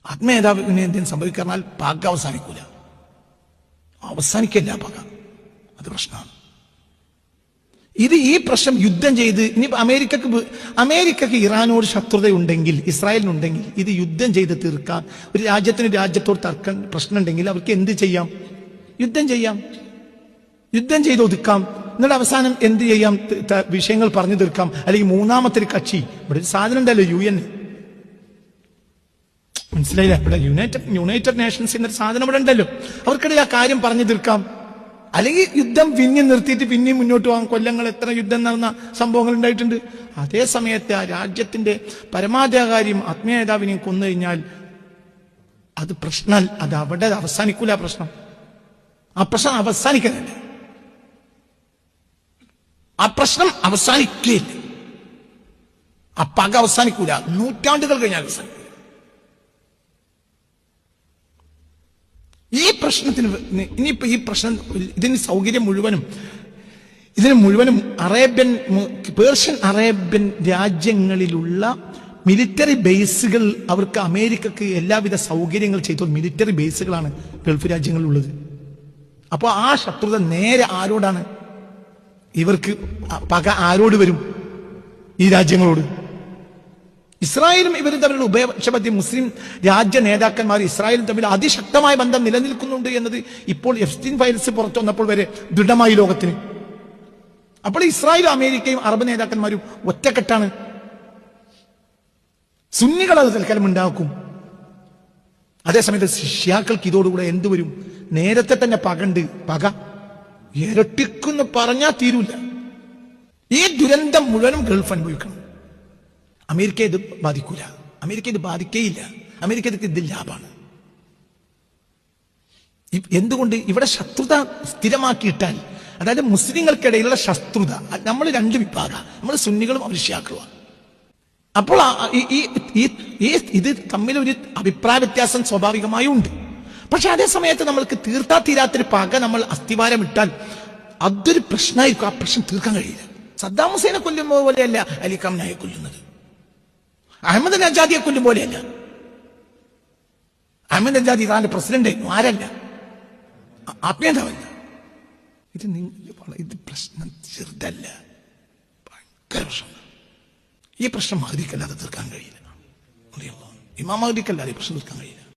ആത്മനേതാവിന് എന്തെങ്കിലും സംഭവിക്കാൽ പക അവസാനിക്കില്ല. അത് പ്രശ്നമാണ്. ഈ പ്രശ്നം യുദ്ധം ചെയ്ത് ഇനി അമേരിക്കക്ക് ഇറാനോട് ശത്രുതയുണ്ടെങ്കിൽ, ഇസ്രായേലിനുണ്ടെങ്കിൽ, ഇത് യുദ്ധം ചെയ്ത് തീർക്കാൻ ഒരു രാജ്യത്തോട് തർക്കം പ്രശ്നം ഉണ്ടെങ്കിൽ അവർക്ക് എന്ത് ചെയ്യാം? യുദ്ധം ചെയ്ത് ഒതുക്കാം. എന്നിട്ട് അവസാനം എന്ത് ചെയ്യാം? വിഷയങ്ങൾ പറഞ്ഞു തീർക്കാം. അല്ലെങ്കിൽ മൂന്നാമത്തെ ഒരു കക്ഷി, ഇവിടെ ഒരു സാധനം ഉണ്ടല്ലോ UN, മനസ്സിലായില്ല? ഇവിടെ യുണൈറ്റഡ് നേഷൻസിന്റെ ഒരു സാധനം ഇവിടെ ഉണ്ടല്ലോ. അവർക്കിടയിൽ ആ കാര്യം പറഞ്ഞു തീർക്കാം. അല്ലെങ്കിൽ യുദ്ധം പിന്നെയും നിർത്തിയിട്ട് പിന്നെയും മുന്നോട്ട് പോകാം. കൊല്ലങ്ങൾ എത്ര യുദ്ധം നടന്ന സംഭവങ്ങൾ ഉണ്ടായിട്ടുണ്ട്. അതേ സമയത്ത് ആ രാജ്യത്തിന്റെ പരമാധികാരിയും ആത്മീയനേതാവിനെയും കൊന്നു കഴിഞ്ഞാൽ അത് പ്രശ്നം, അത് അവിടെ അവസാനിക്കൂല. ആ പ്രശ്നം അവസാനിക്കുന്നില്ല. ആ പ്രശ്നം അവസാനിക്കില്ല. ആ പക അവസാനിക്കൂല. നൂറ്റാണ്ടുകൾ കഴിഞ്ഞാൽ അവസാനിക്കൂല. ഈ പ്രശ്നത്തിന് ഇനിയിപ്പോ ഈ പ്രശ്നം ഇതിന് സൗകര്യം മുഴുവനും പേർഷ്യൻ അറേബ്യൻ രാജ്യങ്ങളിലുള്ള മിലിറ്ററി ബേസുകൾ, അവർക്ക് അമേരിക്കക്ക് എല്ലാവിധ സൗകര്യങ്ങൾ ചെയ്ത മിലിറ്ററി ബേസുകളാണ് ഗൾഫ് രാജ്യങ്ങളിലുള്ളത്. അപ്പോൾ ആ ശത്രുത നേരെ ആരോടാണ്? ഇവർക്ക് പക ആരോട് വരും? ഈ രാജ്യങ്ങളോട്. ഇസ്രായേലും ഇവരും തമ്മിലുള്ള ഉഭയപക്ഷ മുസ്ലിം രാജ്യ നേതാക്കന്മാർ ഇസ്രായേലും തമ്മിൽ അതിശക്തമായ ബന്ധം നിലനിൽക്കുന്നുണ്ട് എന്നത് ഇപ്പോൾ എഫ്സ്റ്റീൻ ഫയൽസ് പുറത്തു വന്നപ്പോൾ വരെ ദൃഢമായി ലോകത്തിന്. അപ്പോൾ ഇസ്രായേലും അമേരിക്കയും അറബ് നേതാക്കന്മാരും ഒറ്റക്കെട്ടാണ്. സുന്നികൾ അത് തൽക്കാലം ഉണ്ടാക്കും. അതേസമയത്ത് ഷിയാക്കൾക്ക് ഇതോടുകൂടെ എന്ത് വരും? നേരത്തെ തന്നെ പക ഇരട്ടിക്കുന്നു പറഞ്ഞാൽ തീരൂല. ഈ ദുരന്തം മുഴുവനും ഗൾഫ് അനുഭവിക്കണം. അമേരിക്ക ഇത് ബാധിക്കൂല. അമേരിക്ക ഇത് ബാധിക്കേയില്ല. അമേരിക്കക്ക് ഇത് ലാഭമാണ്. എന്തുകൊണ്ട്? ഇവിടെ ശത്രുത സ്ഥിരമാക്കിയിട്ടാൽ, അതായത് മുസ്ലിങ്ങൾക്കിടയിലുള്ള ശത്രുത, നമ്മൾ രണ്ട് വിഭാഗം, നമ്മൾ സുന്നികളും ഷിയാക്കളുമാണ്. അപ്പോൾ ഇത് തമ്മിലൊരു അഭിപ്രായ വ്യത്യാസം സ്വാഭാവികമായും ഉണ്ട്. പക്ഷെ അതേ സമയത്ത് നമ്മൾക്ക് തീരാത്തൊരു പക നമ്മൾ അസ്ഥിവാരം ഇട്ടാൽ അതൊരു പ്രശ്നമായിരിക്കും. ആ പ്രശ്നം തീർക്കാൻ കഴിയില്ല. സദ്ദാം ഹുസൈനെ കൊല്ലുമ്പോൾ പോലെയല്ല അലി ഖംനായെ കൊല്ലുന്നത്. അഹമ്മദ് നജാദിയെ കൊല്ലും പോലെയല്ല. അഹമ്മദ് നജാദി ഇറാന്റെ പ്രസിഡന്റ് ആരല്ല, ആത്മീയതാവല്ല. ഇത് പ്രശ്നം ചെറുതല്ല, ഭയങ്കര പ്രശ്നം. ഈ പ്രശ്നം മഹദിക്കല്ലാതെ തീർക്കാൻ കഴിയില്ല. ഇമാം മഹദിക്കല്ലാതെ ഈ പ്രശ്നം തീർക്കാൻ കഴിയില്ല.